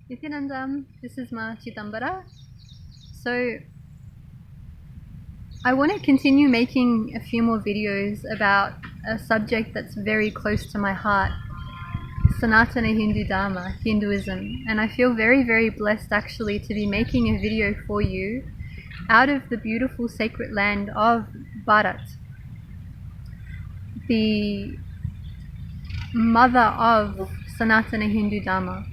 Nithyananda, this is Ma Chitambara. So I want to continue making a few more videos about a subject that's very close to my heart, Sanatana Hindu Dharma, Hinduism. And I feel very, very blessed actually to be making a video for you out of the beautiful sacred land of Bharat, the mother of Sanatana Hindu Dharma.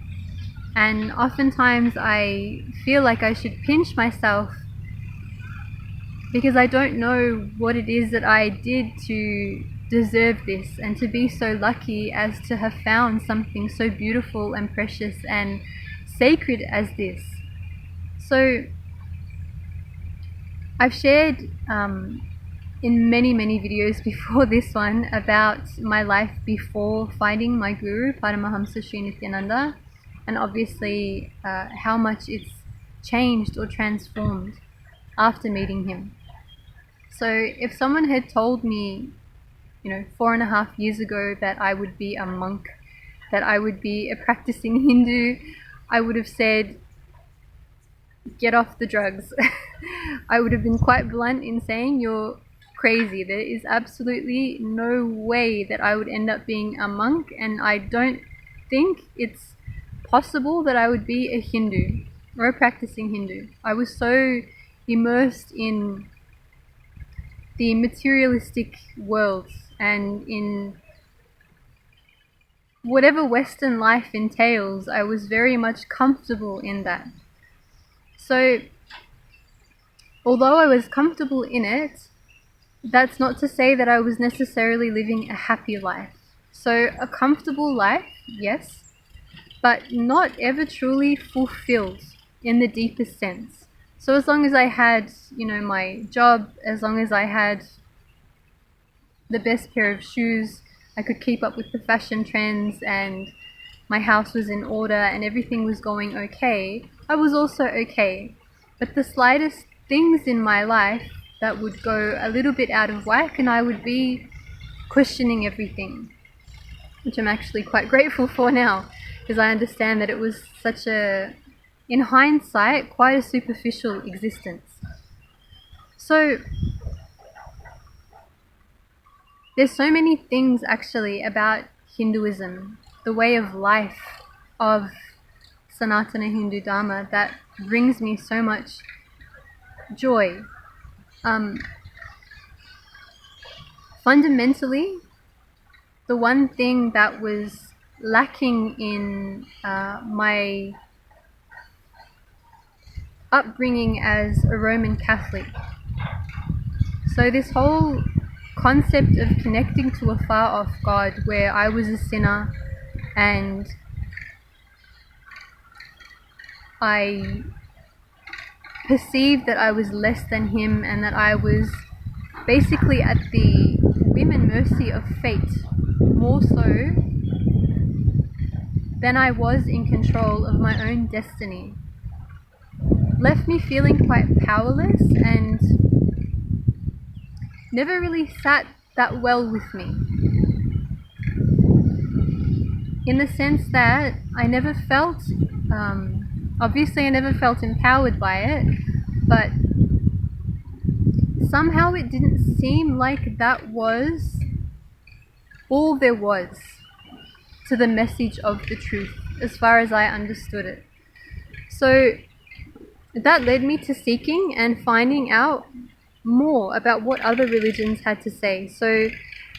And oftentimes I feel like I should pinch myself because I don't know what it is that I did to deserve this and to be so lucky as to have found something so beautiful and precious and sacred as this. So I've shared in many videos before this one about my life before finding my guru, Paramahamsa Nithyananda, and obviously how much it's changed or transformed after meeting him. So if someone had told me, 4.5 years ago that I would be a monk, that I would be a practicing Hindu, I would have said, get off the drugs. I would have been quite blunt in saying, you're crazy. There is absolutely no way that I would end up being a monk, and I don't think it's possible that I would be a Hindu or a practicing Hindu. I was so immersed in the materialistic world and in whatever Western life entails. I was very much comfortable in that. So although I was comfortable in it, that's not to say that I was necessarily living a happy life. So a comfortable life, yes, but not ever truly fulfilled in the deepest sense. So as long as I had, my job, as long as I had the best pair of shoes, I could keep up with the fashion trends, and my house was in order and everything was going okay, I was also okay. But the slightest things in my life that would go a little bit out of whack, and I would be questioning everything, which I'm actually quite grateful for now, because I understand that it was such a, in hindsight, quite a superficial existence. So there's so many things actually about Hinduism, the way of life of Sanatana Hindu Dharma, that brings me so much joy. Fundamentally, the one thing that was lacking in my upbringing as a Roman Catholic. So this whole concept of connecting to a far off God, where I was a sinner and I perceived that I was less than him and that I was basically at the whim and mercy of fate, more so than I was in control of my own destiny, left me feeling quite powerless and never really sat that well with me. In the sense that I never felt, obviously I never felt empowered by it, but somehow it didn't seem like that was all there was to the message of the truth, as far as I understood it. So that led me to seeking and finding out more about what other religions had to say. So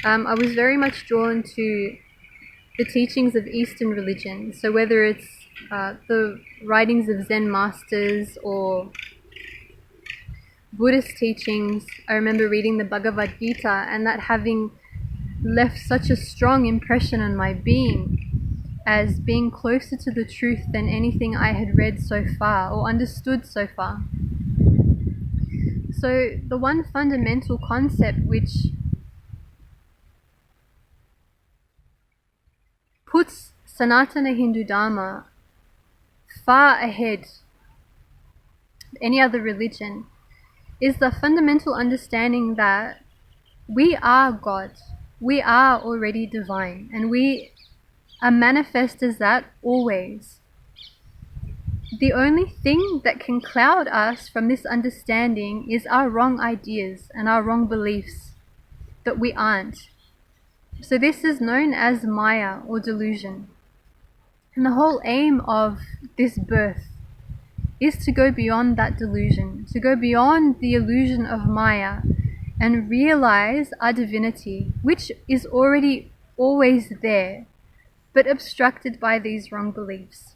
I was very much drawn to the teachings of Eastern religion. So whether it's the writings of Zen masters or Buddhist teachings, I remember reading the Bhagavad Gita and that having left such a strong impression on my being as being closer to the truth than anything I had read so far or understood so far. So the one fundamental concept which puts Sanatana Hindu Dharma far ahead of any other religion is the fundamental understanding that we are God. We are already divine, and we are manifest as that always. the only thing that can cloud us from this understanding is our wrong ideas and our wrong beliefs that we aren't. So this is known as Maya or delusion. And the whole aim of this birth is to go beyond that delusion, to go beyond the illusion of Maya and realize our divinity, which is already always there, but obstructed by these wrong beliefs.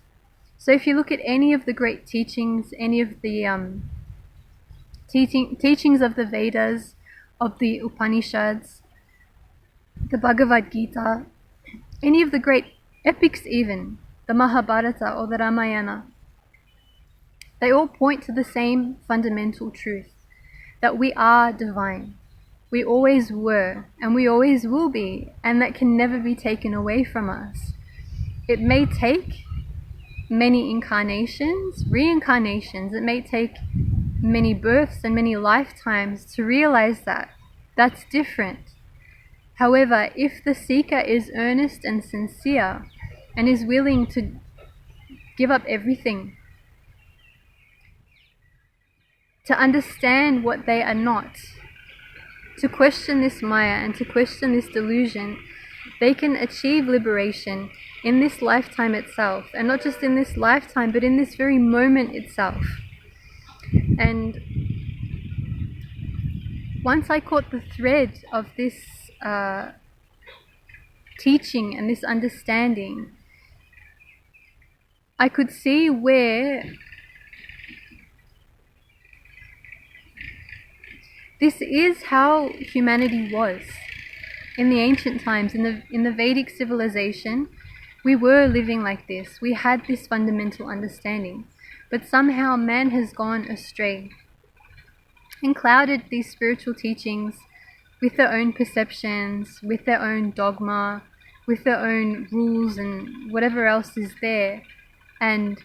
So if you look at any of the great teachings, any of the teachings of the Vedas, of the Upanishads, the Bhagavad Gita, any of the great epics even, the Mahabharata or the Ramayana, they all point to the same fundamental truth, that we are divine. We always were, and we always will be, and that can never be taken away from us. It may take many incarnations, reincarnations, it may take many births and many lifetimes to realize that. That's different. However, if the seeker is earnest and sincere and is willing to give up everything, to understand what they are not, to question this Maya and to question this delusion, they can achieve liberation in this lifetime itself, and not just in this lifetime, but in this very moment itself. And once I caught the thread of this teaching and this understanding, I could see where this is how humanity was in the ancient times. In the Vedic civilization, we were living like this. We had this fundamental understanding, but somehow man has gone astray and clouded these spiritual teachings with their own perceptions, with their own dogma, with their own rules and whatever else is there. And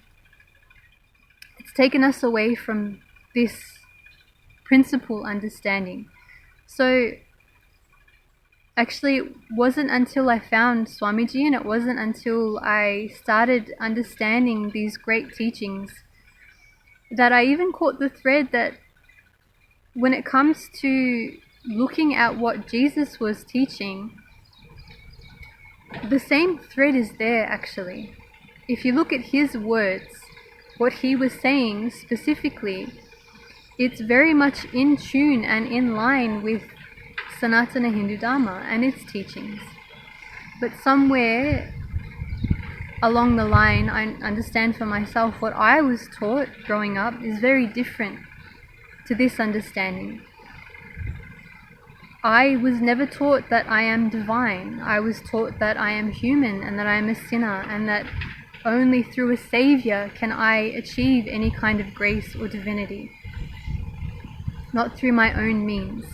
it's taken us away from this principal understanding. So actually, it wasn't until I found Swamiji, and it wasn't until I started understanding these great teachings, that I even caught the thread that when it comes to looking at what Jesus was teaching, the same thread is there actually. If you look at his words, what he was saying specifically, it's very much in tune and in line with Sanatana Hindu Dharma and its teachings. But somewhere along the line, I understand for myself what I was taught growing up is very different to this understanding. I was never taught that I am divine. I was taught that I am human and that I am a sinner, and that only through a savior can I achieve any kind of grace or divinity. Not through my own means.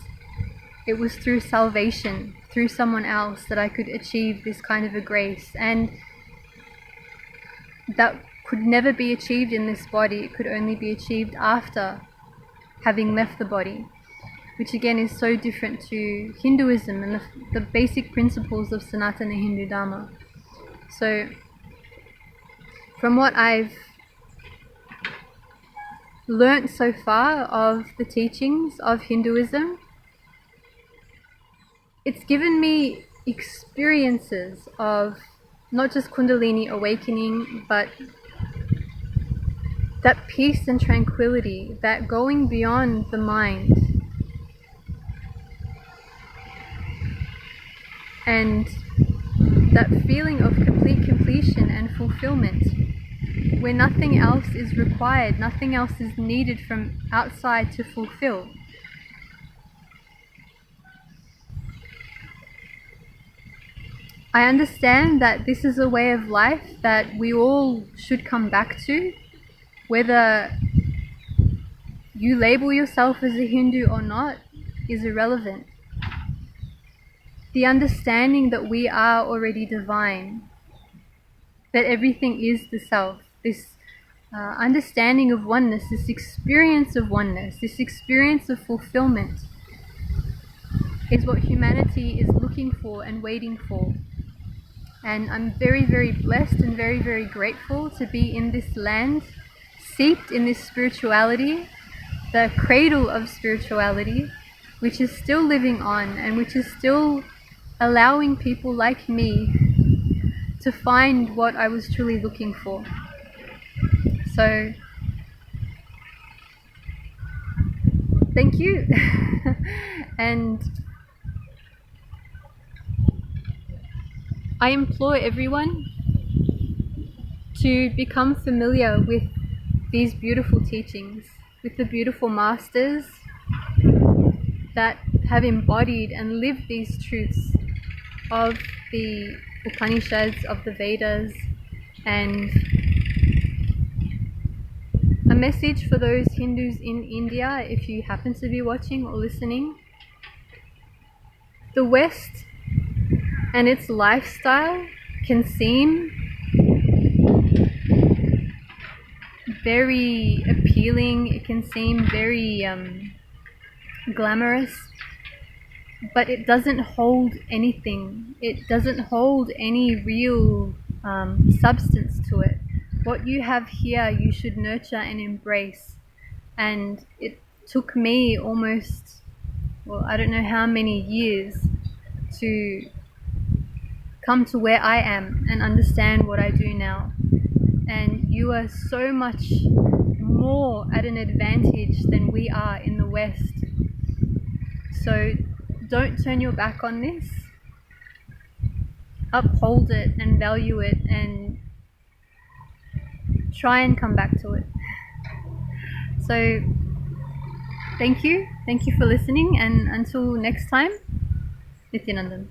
It was through salvation, through someone else, that I could achieve this kind of a grace, and that could never be achieved in this body. It could only be achieved after having left the body, which again is so different to Hinduism and the basic principles of Sanatana Hindu Dharma. So from what I've learnt so far of the teachings of Hinduism, it's given me experiences of not just Kundalini awakening, but that peace and tranquility, that going beyond the mind, and that feeling of complete completion and fulfillment, where nothing else is required, nothing else is needed from outside to fulfill. I understand that this is a way of life that we all should come back to, whether you label yourself as a Hindu or not is irrelevant. The understanding that we are already divine, that everything is the self, this understanding of oneness, this experience of oneness, this experience of fulfillment, is what humanity is looking for and waiting for. And I'm very, very blessed and very, very grateful to be in this land seeped in this spirituality, the cradle of spirituality, which is still living on and which is still allowing people like me to find what I was truly looking for. So, thank you. And I implore everyone to become familiar with these beautiful teachings, with the beautiful masters that have embodied and lived these truths of the Upanishads, of the Vedas, and a message for those Hindus in India, if you happen to be watching or listening. The West and its lifestyle can seem very appealing, it can seem very glamorous, but it doesn't hold anything. It doesn't hold any real substance to it. What you have here, you should nurture and embrace. And it took me almost, well, I don't know how many years to come to where I am and understand what I do now. And you are so much more at an advantage than we are in the West. So don't turn your back on this. Uphold it and value it and try and come back to it. So thank you for listening, and until next time, Nithyananda.